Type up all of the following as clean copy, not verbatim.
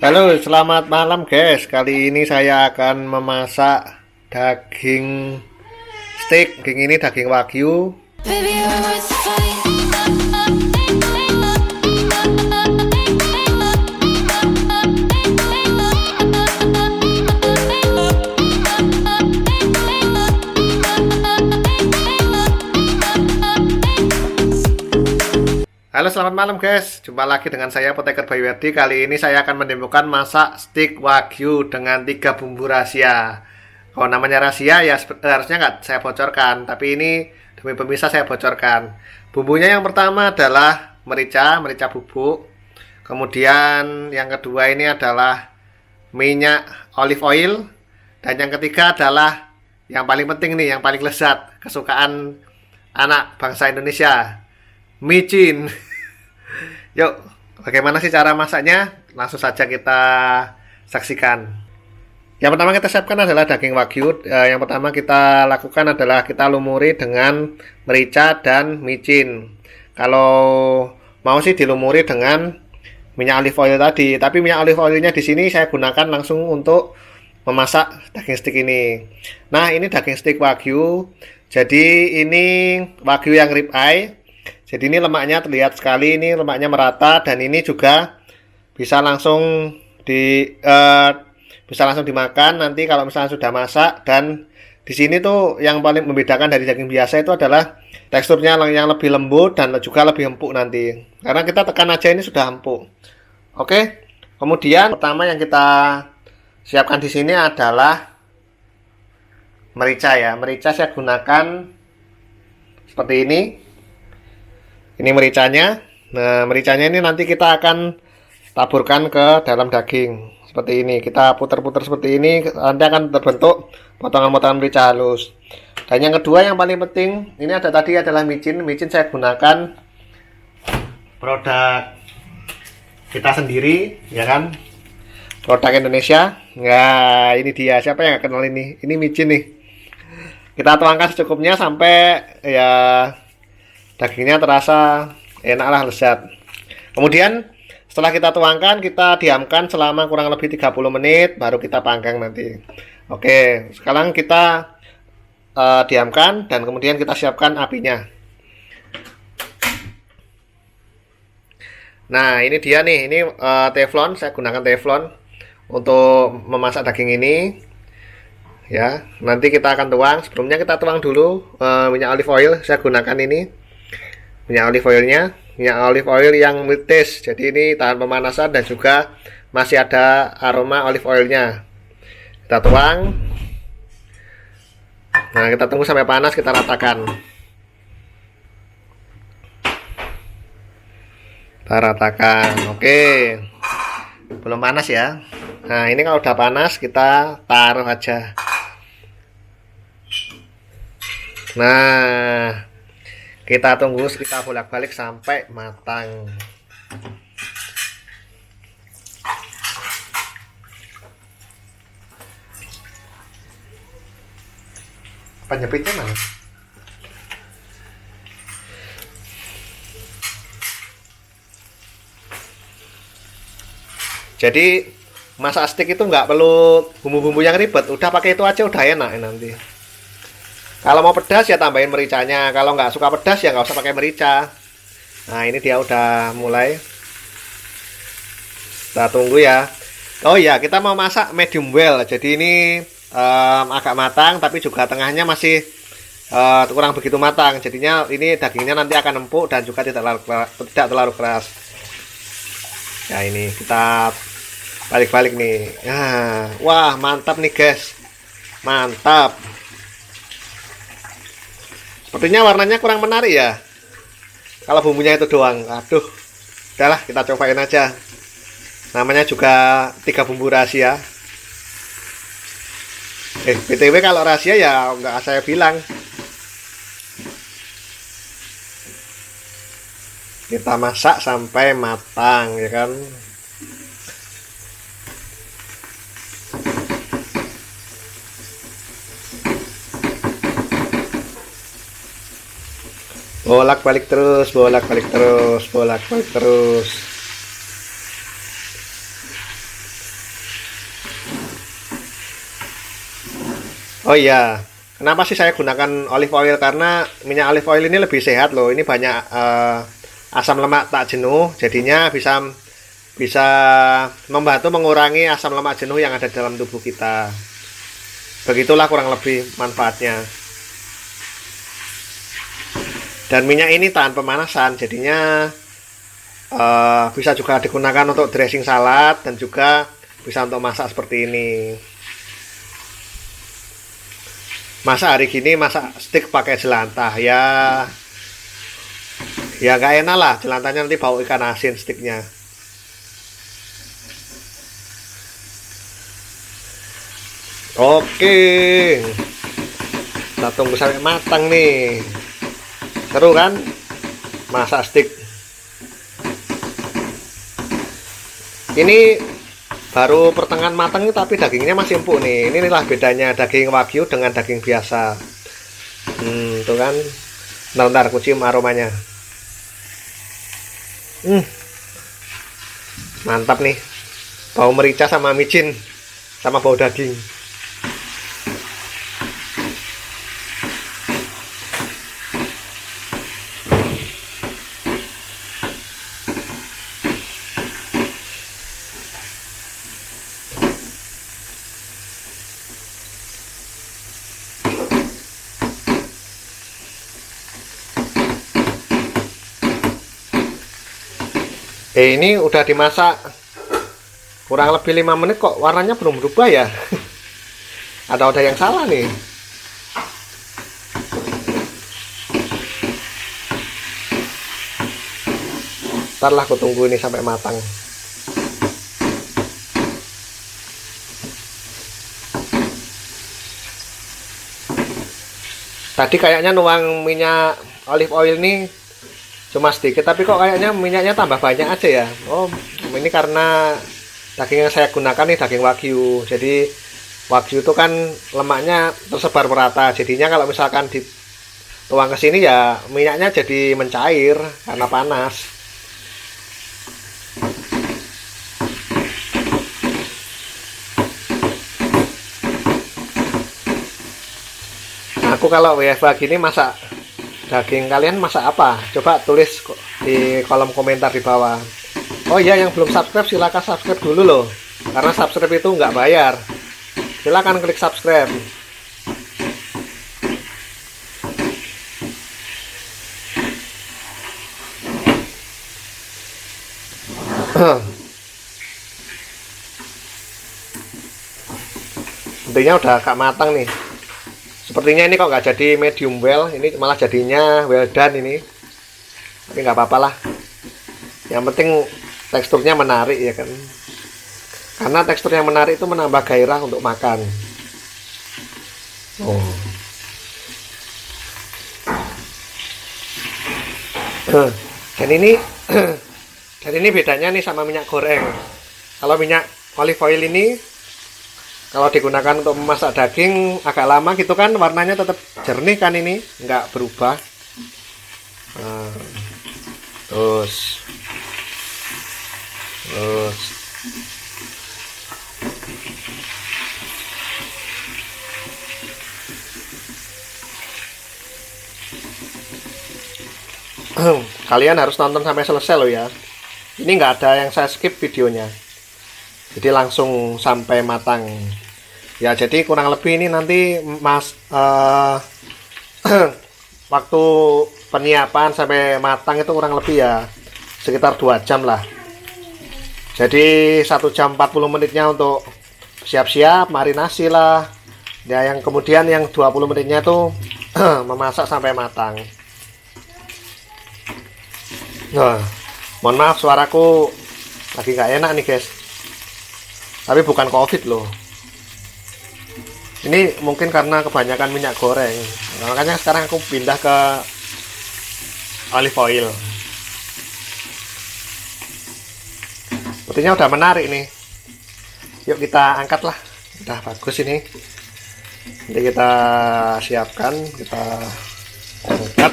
Halo, selamat malam guys. Kali ini saya akan memasak daging steak. Daging ini daging wagyu. Baby, you're worth the fight. Halo, selamat malam guys. Jumpa lagi dengan saya Apoteker Bayu Werdi. Kali ini saya akan menemukan masak steak wagyu dengan 3 bumbu rahasia. Kalau namanya rahasia ya harusnya nggak saya bocorkan, tapi ini demi pemirsa saya bocorkan. Bumbunya yang pertama adalah merica bubuk. Kemudian yang kedua ini adalah minyak olive oil. Dan yang ketiga adalah yang paling penting nih, yang paling lezat, kesukaan anak bangsa Indonesia, micin. Yuk, bagaimana sih cara masaknya? Langsung saja kita saksikan. Yang pertama kita siapkan adalah daging wagyu. Yang pertama kita lakukan adalah kita lumuri dengan merica dan micin. Kalau mau sih dilumuri dengan minyak olive oil tadi, tapi minyak olive oilnya di sini saya gunakan langsung untuk memasak daging steak ini. Nah, ini daging steak wagyu. Jadi ini wagyu yang rib eye. Jadi ini lemaknya terlihat sekali, ini lemaknya merata, dan ini juga bisa langsung dimakan nanti kalau misalnya sudah masak. Dan di sini tuh yang paling membedakan dari daging biasa itu adalah teksturnya yang lebih lembut dan juga lebih empuk nanti. Karena kita tekan aja ini sudah empuk. Oke. Kemudian pertama yang kita siapkan di sini adalah merica ya. Merica saya gunakan seperti ini. Ini mericanya. Nah, mericanya ini nanti kita akan taburkan ke dalam daging. Seperti ini. Kita putar-putar seperti ini. Nanti akan terbentuk potongan-potongan merica halus. Dan yang kedua yang paling penting, ini ada tadi adalah micin. Micin saya gunakan produk kita sendiri, ya kan? Produk Indonesia. Nah, ini dia. Siapa yang kenal ini? Ini micin nih. Kita tuangkan secukupnya sampai ya dagingnya terasa enak lah, lezat. Kemudian setelah kita tuangkan, kita diamkan selama kurang lebih 30 menit, baru kita panggang nanti. Oke, sekarang kita diamkan dan kemudian kita siapkan apinya. Nah, ini dia nih, ini teflon, saya gunakan teflon untuk memasak daging ini. Ya, nanti kita akan tuang. Sebelumnya kita tuang dulu minyak olive oil, saya gunakan ini. Minyak olive oilnya, minyak olive oil yang mild taste, jadi ini tahan pemanasan dan juga masih ada aroma olive oilnya. Kita tuang. Nah, kita tunggu sampai panas, kita ratakan. Kita ratakan. Oke, belum panas ya. Nah, ini kalau udah panas kita taruh aja. Nah, kita tunggu, kita bolak-balik sampai matang. Penyepitnya mana? Jadi masak steak itu nggak perlu bumbu-bumbu yang ribet. Udah pakai itu aja udah enak nanti. Kalau mau pedas ya tambahin mericanya. Kalau nggak suka pedas ya nggak usah pakai merica. Nah, ini dia udah mulai. Kita tunggu ya. Oh iya, kita mau masak medium well. Jadi ini agak matang, tapi juga tengahnya masih kurang begitu matang. Jadinya ini dagingnya nanti akan empuk dan juga tidak terlalu keras. Ya, ini kita balik-balik nih. Nah, wah mantap nih guys. Mantap. Sepertinya warnanya kurang menarik ya. Kalau bumbunya itu doang. Aduh. Udahlah, kita cobain aja. Namanya juga 3 bumbu rahasia. BTW kalau rahasia ya nggak saya bilang. Kita masak sampai matang, ya kan. Bolak-balik terus, bolak-balik terus, bolak-balik terus. Oh iya, kenapa sih saya gunakan olive oil? Karena minyak olive oil ini lebih sehat loh. Ini banyak asam lemak tak jenuh, jadinya bisa bisa membantu mengurangi asam lemak jenuh yang ada dalam tubuh kita. Begitulah kurang lebih manfaatnya. Dan minyak ini tahan pemanasan, jadinya bisa juga digunakan untuk dressing salad dan juga bisa untuk masak seperti ini. Masa hari gini masak steak pakai jelantah ya, ya gak enak lah, jelantahnya nanti bau ikan asin steaknya. Oke, kita tunggu sampai matang nih. Seru kan masak steak. Ini baru pertengahan matang tapi dagingnya masih empuk nih. Inilah bedanya daging wagyu dengan daging biasa. Tuh kan. Bentar, aku cium aromanya. Mantap nih. Bau merica sama micin sama bau daging. Ini udah dimasak kurang lebih 5 menit kok warnanya belum berubah ya. Ada yang salah nih. Ntar lah aku tunggu ini sampai matang. Tadi kayaknya nuang minyak olive oil nih cuma sedikit, tapi kok kayaknya minyaknya tambah banyak aja ya. Oh, ini karena daging yang saya gunakan nih daging wagyu. Jadi wagyu itu kan lemaknya tersebar merata. Jadinya kalau misalkan dituang ke sini ya minyaknya jadi mencair karena panas. Aku kalau WFH gini masak daging, kalian masak apa? Coba tulis di kolom komentar di bawah. Oh iya, yang belum subscribe silahkan subscribe dulu loh. Karena subscribe itu nggak bayar. Silahkan klik subscribe. Intinya udah agak matang nih. Sepertinya ini kok nggak jadi medium well, ini malah jadinya well done ini. Tapi nggak apa-apa lah. Yang penting teksturnya menarik ya kan. Karena tekstur yang menarik itu menambah gairah untuk makan. Oh. Dan ini dan ini bedanya nih sama minyak goreng. Kalau minyak olive oil ini kalau digunakan untuk memasak daging agak lama gitu kan, warnanya tetap jernih kan, ini nggak berubah. Terus kalian harus nonton sampai selesai loh ya. Ini nggak ada yang saya skip videonya, jadi langsung sampai matang. Ya, jadi kurang lebih ini nanti waktu penyiapan sampai matang itu kurang lebih ya sekitar 2 jam lah. Jadi 1 jam 40 menitnya untuk siap-siap marinasi lah ya, yang kemudian yang 20 menitnya itu memasak sampai matang. Nah, mohon maaf suaraku lagi nggak enak nih guys, tapi bukan covid loh. Ini mungkin karena kebanyakan minyak goreng, makanya sekarang aku pindah ke olive oil. Sepertinya udah menarik nih. Yuk kita angkat lah. Udah bagus ini. Nanti kita siapkan, kita angkat.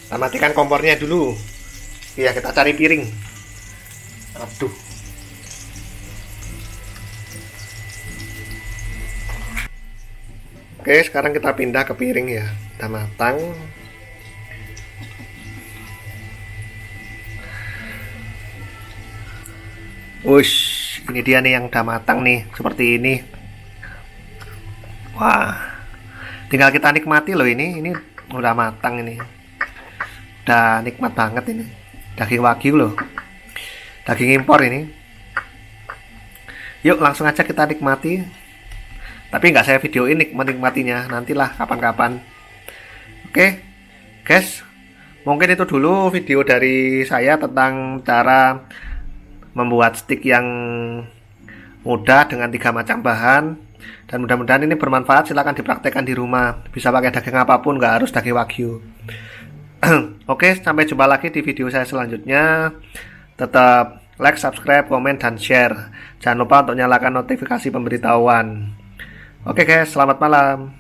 Kita matikan kompornya dulu. Iya, kita cari piring. Aduh. Oke, sekarang kita pindah ke piring ya. Udah matang. Wush, ini dia nih yang udah matang nih, seperti ini. Wah, tinggal kita nikmati loh ini udah matang ini. Udah nikmat banget ini. Daging wagyu loh. Daging impor ini. Yuk langsung aja kita nikmati. Tapi nggak saya videoin menikmatinya, nantilah kapan-kapan. Oke, guys, mungkin itu dulu video dari saya tentang cara membuat stick yang mudah dengan 3 macam bahan. Dan mudah-mudahan ini bermanfaat. Silahkan dipraktekkan di rumah. Bisa pakai daging apapun, nggak harus daging wagyu. Oke, sampai jumpa lagi di video saya selanjutnya. Tetap like, subscribe, komen, dan share. Jangan lupa untuk nyalakan notifikasi pemberitahuan. Oke guys, selamat malam.